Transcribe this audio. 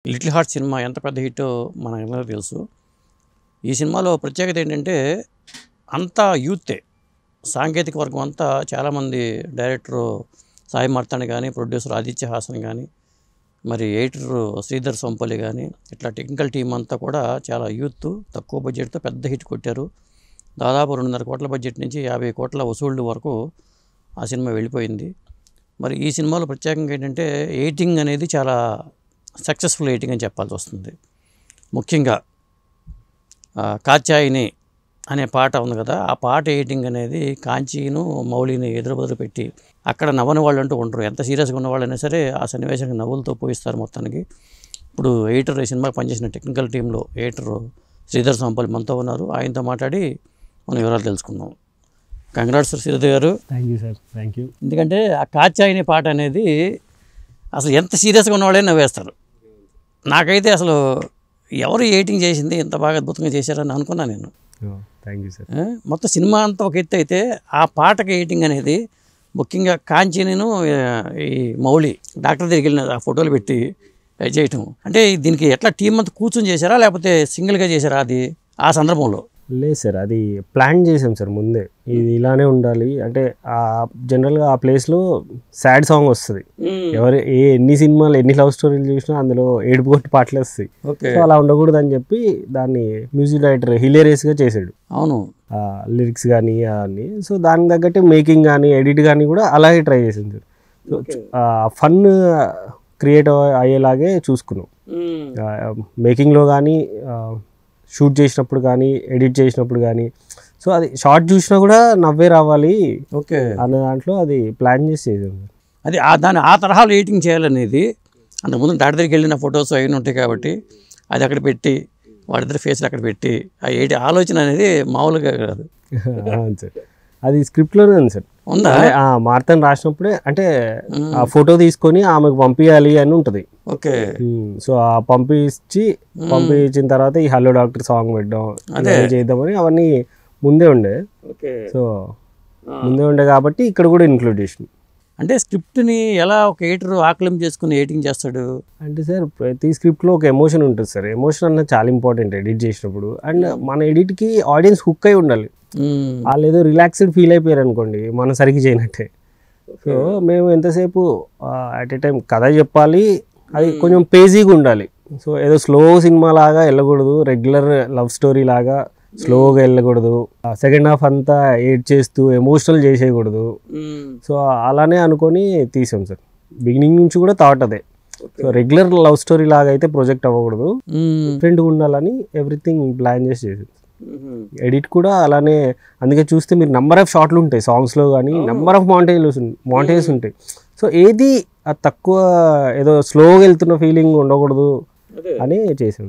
Little heart cinema ఎంత పెద్ద హిట్టో మనకందరికీ తెలుసు. ఈ సినిమాలో ప్రత్యేకత ఏంటంటే అంతా యూతే. సాంకేతిక వర్గం అంతా చాలామంది డైరెక్టరు సాయి మార్తాండ్ కానీ, ప్రొడ్యూసర్ ఆదిత్య హాసన్ కానీ, మరి ఎడిటరు శ్రీధర్ సొంపల్లి కానీ, ఇట్లా టెక్నికల్ టీం అంతా కూడా చాలా యూత్, తక్కువ బడ్జెట్తో పెద్ద హిట్ కొట్టారు. దాదాపు 2.5 కోట్ల బడ్జెట్ నుంచి 50 కోట్ల వసూళ్ళు వరకు ఆ సినిమా వెళ్ళిపోయింది. మరి ఈ సినిమాలో ప్రత్యేకంగా ఏంటంటే ఎడిటింగ్ అనేది చాలా సక్సెస్ఫుల్ ఎడిటింగ్ అని చెప్పాల్సి వస్తుంది. ముఖ్యంగా కాత్యాయిని అనే పాట ఉంది కదా, ఆ పాట ఎడిటింగ్ అనేది కాంచీను మౌలిని ఎదురు పెట్టి అక్కడ నవ్వని వాళ్ళు అంటూ ఉండరు. ఎంత సీరియస్గా ఉన్నవాళ్ళైనా సరే ఆ సన్నివేశానికి నవ్వులతో పోయిస్తారు మొత్తానికి. ఇప్పుడు ఎడిటర్ ఈ సినిమాకి పనిచేసిన టెక్నికల్ టీంలో ఎడిటర్ శ్రీధర్ సొంపల్లి మనతో ఉన్నారు. ఆయనతో మాట్లాడి మనం వివరాలు తెలుసుకుందాం. కంగ్రాట్స్ శ్రీధర్ గారు. Thank you sir. Thank you. ఎందుకంటే ఆ కాత్యాయిని పాట అనేది అసలు ఎంత సీరియస్గా ఉన్నవాళ్ళే నవ్వేస్తారు. నాకైతే అసలు ఎవరు ఎడిటింగ్ చేసింది ఇంత బాగా అద్భుతంగా చేశారని అనుకున్నాను నేను. Thank you sir. మొత్తం సినిమా అంతా ఒక ఎత్తు అయితే ఆ పాటకి ఎడిటింగ్ అనేది ముఖ్యంగా కాంచీనిను ఈ మౌలి డాక్టర్ దగ్గరికి వెళ్ళిన ఆ ఫోటోలు పెట్టి చేయటం అంటే దీనికి ఎట్లా టీం అంతా కూర్చొని చేశారా లేకపోతే సింగిల్గా చేశారా అది ఆ సందర్భంలో? లేదు సార్, అది ప్లాన్ చేసాం సార్ ముందే. ఇది ఇలానే ఉండాలి అంటే జనరల్గా ఆ ప్లేస్లో సాడ్ సాంగ్ వస్తుంది. ఎన్ని సినిమాలు ఎన్ని లవ్ స్టోరీలు చూసినా అందులో ఏడుపు కొట్టి పాటలు వస్తాయి. సో అలా ఉండకూడదు అని చెప్పి దాన్ని మ్యూజిక్ డైరెక్టర్ హిలేరియస్గా చేసాడు. అవును, లిరిక్స్ కానీ అవన్నీ. సో దానికి తగ్గట్టు మేకింగ్ కానీ ఎడిట్ కానీ కూడా అలాగే ట్రై చేసింది. సో ఫన్ క్రియేట్ అయ్యేలాగే చూసుకున్నాం. మేకింగ్లో కానీ షూట్ చేసినప్పుడు కానీ ఎడిట్ చేసినప్పుడు కానీ. సో అది షార్ట్ చూసినా కూడా నవ్వే రావాలి అన్న దాంట్లో అది ప్లాన్ చేసి చేసాం. అది దాన్ని ఆ తరహాలో ఎడిటింగ్ చేయాలనేది అంతకుముందు డాక్టర్ దగ్గరికి వెళ్ళిన ఫొటోస్ అవి ఉంటాయి కాబట్టి అది అక్కడ పెట్టి వాడిద్దరు ఫేస్లు అక్కడ పెట్టి ఆ ఆలోచన అనేది మామూలుగా కాదు. అవును సార్, అది స్క్రిప్ట్లోనే ఉంది సార్. ఉందా? మార్తాండ్ రాసినప్పుడే అంటే ఆ ఫోటో తీసుకొని ఆమెకు పంపించాలి అని ఉంటుంది. ఓకే. సో ఆ పంపించిన తర్వాత ఈ హలో డాక్టర్ సాంగ్ పెట్టడం చేద్దామని అవన్నీ ముందే ఉండే. సో ముందే ఉండే కాబట్టి ఇక్కడ కూడా ఇంక్లూడ్ చేసింది. అంటే స్క్రిప్ట్ని ఎలా ఒక ఎడిటర్ ఆకలింపు చేసుకుని ఎడిటింగ్ చేస్తాడు అంటే సార్ ప్రతి స్క్రిప్ట్లో ఒక ఎమోషన్ ఉంటుంది సార్. ఎమోషన్ అన్నది చాలా ఇంపార్టెంట్ ఎడిట్ చేసినప్పుడు. అండ్ మన ఎడిట్కి ఆడియన్స్ హుక్ అయి ఉండాలి. వాళ్ళు ఏదో రిలాక్స్డ్ ఫీల్ అయిపోయారు అనుకోండి మనం సరిగ్గా చేయనట్టే. సో మేము ఎంతసేపు అట్ ఏ టైం కథ చెప్పాలి, అది కొంచెం పేజీగా ఉండాలి. సో ఏదో స్లో సినిమా లాగా వెళ్ళకూడదు, రెగ్యులర్ లవ్ స్టోరీ లాగా స్లోగా వెళ్ళకూడదు, సెకండ్ హాఫ్ అంతా ఏడ్ చేస్తూ ఎమోషనల్ చేసేయకూడదు. సో అలానే అనుకొని తీసాం సార్. బిగినింగ్ నుంచి కూడా థాట్ అదే. సో రెగ్యులర్ లవ్ స్టోరీ లాగా అయితే ప్రొజెక్ట్ అవ్వకూడదు, డిఫరెంట్గా ఉండాలని ఎవ్రీథింగ్ ప్లాన్ చేసి చేసాం. ఎడిట్ కూడా అలానే. అందుకే చూస్తే మీరు నెంబర్ ఆఫ్ షార్ట్లు ఉంటాయి సాంగ్స్లో కానీ, నెంబర్ ఆఫ్ మాంటేజెస్ ఉంటాయి. సో ఏది తక్కువ ఏదో స్లోగా వెళ్తున్న ఫీలింగ్ ఉండకూడదు అని చేసాం.